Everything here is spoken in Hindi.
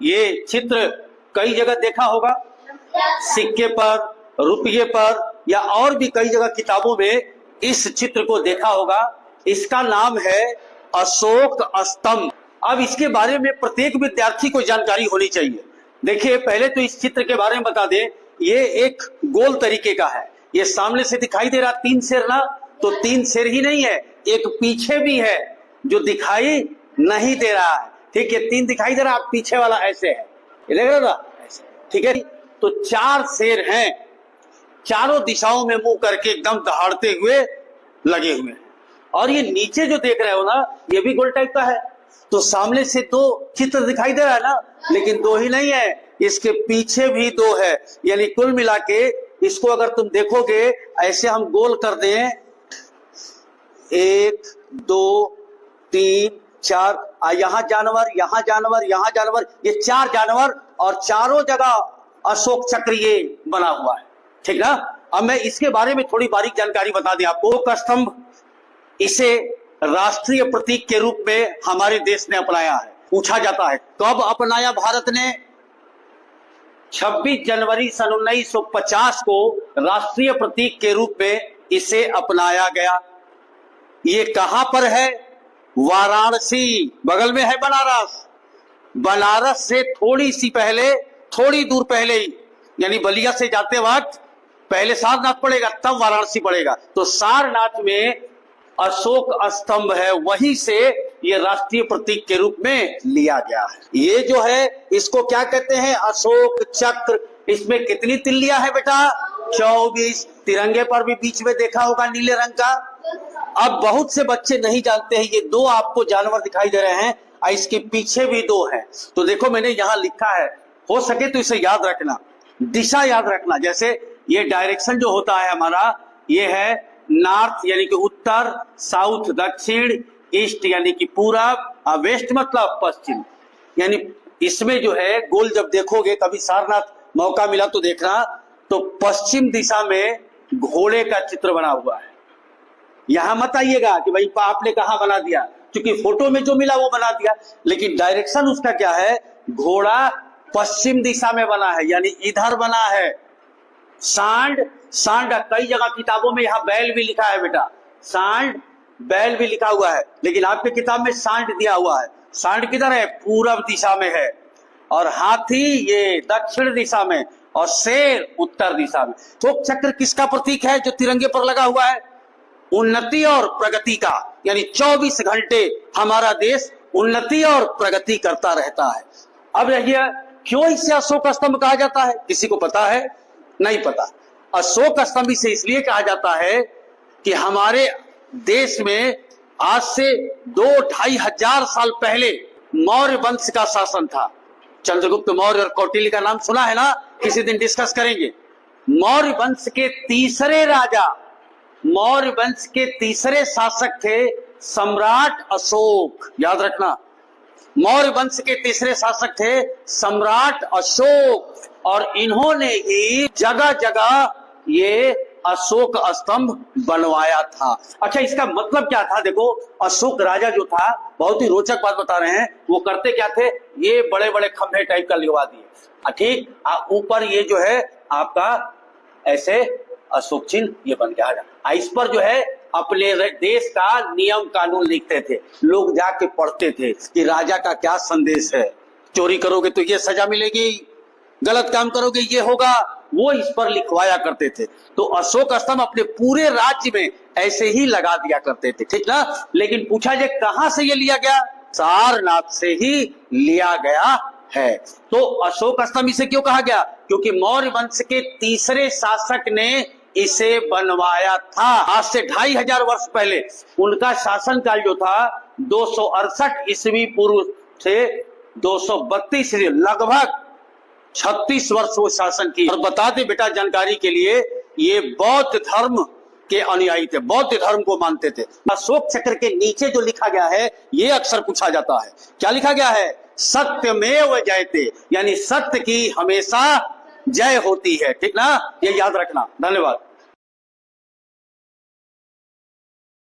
ये चित्र कई जगह देखा होगा, सिक्के पर, रुपये पर, या और भी कई जगह किताबों में इस चित्र को देखा होगा। इसका नाम है अशोक स्तंभ। अब इसके बारे में प्रत्येक विद्यार्थी को जानकारी होनी चाहिए। देखिए, पहले तो इस चित्र के बारे में बता दें, ये एक गोल तरीके का है। ये सामने से दिखाई दे रहा 3 शेर ना, तो 3 शेर ही नहीं है, एक पीछे भी है जो दिखाई नहीं दे रहा है। ठीक है, 3 दिखाई दे रहा, पीछे वाला ऐसे है, ये देख रहे हो ना, ऐसे। ठीक है, तो 4 शेर हैं, चारों दिशाओं में मुंह करके एकदम दहाड़ते हुए लगे हुए हैं। और ये नीचे जो देख रहे हो ना, ये भी गोल टाइप का है। तो सामने से 2 चित्र दिखाई दे रहा है ना, लेकिन 2 ही नहीं है, इसके पीछे भी 2 है। यानी कुल मिला के इसको अगर तुम देखोगे, ऐसे हम गोल कर दें, 1 2 3 4, यहां जानवर, यहां जानवर, यहां जानवर, ये 4 जानवर, और चारों जगह अशोक चक्र ये बना हुआ है। ठीक ना। अब मैं इसके बारे में थोड़ी बारीक जानकारी बता दें आपको। अशोक स्तंभ, इसे राष्ट्रीय प्रतीक के रूप में हमारे देश ने अपनाया है। पूछा जाता है कब अपनाया भारत ने? 26 जनवरी सन 1950 को राष्ट्रीय प्रतीक के रूप में इसे अपनाया गया। ये कहां पर है? वाराणसी, बगल में है बनारस। बनारस से थोड़ी सी पहले, थोड़ी दूर पहले ही, यानी बलिया से जाते वक्त पहले सारनाथ पड़ेगा, तब वाराणसी पड़ेगा। तो सारनाथ में अशोक स्तंभ है, वहीं से ये राष्ट्रीय प्रतीक के रूप में लिया गया है। ये जो है, इसको क्या कहते हैं? अशोक चक्र। इसमें कितनी तिल्लियां है बेटा? 24। तिरंगे पर भी बीच में देखा होगा नीले रंग का। अब बहुत से बच्चे नहीं जानते हैं, ये 2 आपको जानवर दिखाई दे रहे हैं, और इसके पीछे भी 2 हैं। तो देखो, मैंने यहां लिखा है, हो सके तो इसे याद रखना, दिशा याद रखना। जैसे ये डायरेक्शन जो होता है हमारा, ये है नॉर्थ यानी कि उत्तर, साउथ दक्षिण, ईस्ट यानी कि पूरब, और वेस्ट मतलब पश्चिम। यानी इसमें जो है गोल जब देखोगे, कभी सारनाथ मौका मिला तो देखना, तो पश्चिम दिशा में घोड़े का चित्र बना हुआ है। यहां मत आइएगा कि भाई आपने कहां बना दिया, क्योंकि फोटो में जो मिला वो बना दिया, लेकिन डायरेक्शन उसका क्या है? घोड़ा पश्चिम दिशा में बना है, यानी इधर बना है। सांड, सांड कई जगह किताबों में यहां बैल भी लिखा है बेटा, सांड बैल भी लिखा हुआ है, लेकिन आपके किताब में सांड दिया हुआ है। सांड किधर है? पूरब दिशा में है। और हाथी ये दक्षिण दिशा में, और शेर उत्तर दिशा में। तो चक्र किसका प्रतीक है जो तिरंगे पर लगा हुआ है? उन्नति और प्रगति का। यानी 24 घंटे हमारा देश उन्नति और प्रगति करता रहता है। अब रहिए, क्यों इसे अशोक स्तंभ कहा जाता है? किसी को पता है? नहीं पता। अशोक स्तंभ इसे इसलिए कहा जाता है कि हमारे देश में आज से 2-2.5 हजार साल पहले मौर्य वंश का शासन था। चंद्रगुप्त मौर्य और कौटिल्य का नाम सुना है ना, किसी दिन डिस्कस करेंगे। मौर्य वंश के तीसरे राजा, मौर्य वंश के तीसरे शासक थे सम्राट अशोक। याद रखना, मौर्य वंश के तीसरे शासक थे सम्राट अशोक, और इन्होंने ही जगह जगह ये अशोक स्तंभ बनवाया था। अच्छा, इसका मतलब क्या था? देखो, अशोक राजा जो था, बहुत ही रोचक बात बता रहे हैं, वो करते क्या थे? ये बड़े बड़े खंभे टाइप का लगवा दिए, ठीक, ऊपर ये जो है आपका ऐसे अशोक चिन्ह ये बन गया। इस पर जो है अपने देश का नियम कानून लिखते थे, लोग जाके पढ़ते थे कि राजा का क्या संदेश है। चोरी करोगे तो ये सजा मिलेगी, गलत काम करोगे ये होगा, वो इस पर लिखवाया करते थे। तो अशोक स्तंभ अपने पूरे राज्य में ऐसे ही लगा दिया करते थे, ठीक ना। लेकिन पूछा जाए कहां से ये लिया गया? सारनाथ से ही लिया गया है। तो अशोक स्तंभ इसे क्यों कहा गया? क्योंकि मौर्य वंश के तीसरे शासक ने इसे बनवाया था। आज से 2500 वर्ष पहले उनका शासनकाल जो था 268 ईस्वी पूर्व से 232 लगभग 36 वर्ष वो शासन की। और बता दे बेटा जानकारी के लिए, ये बौद्ध धर्म के अनुयायी थे, बौद्ध धर्म को मानते थे। अशोक चक्र के नीचे जो लिखा गया है ये अक्सर पूछा जाता है। क्या लिखा गया है? सत्यमेव जयते, यानी सत्य की हमेशा जय होती है, ठीक ना। ये याद रखना। धन्यवाद।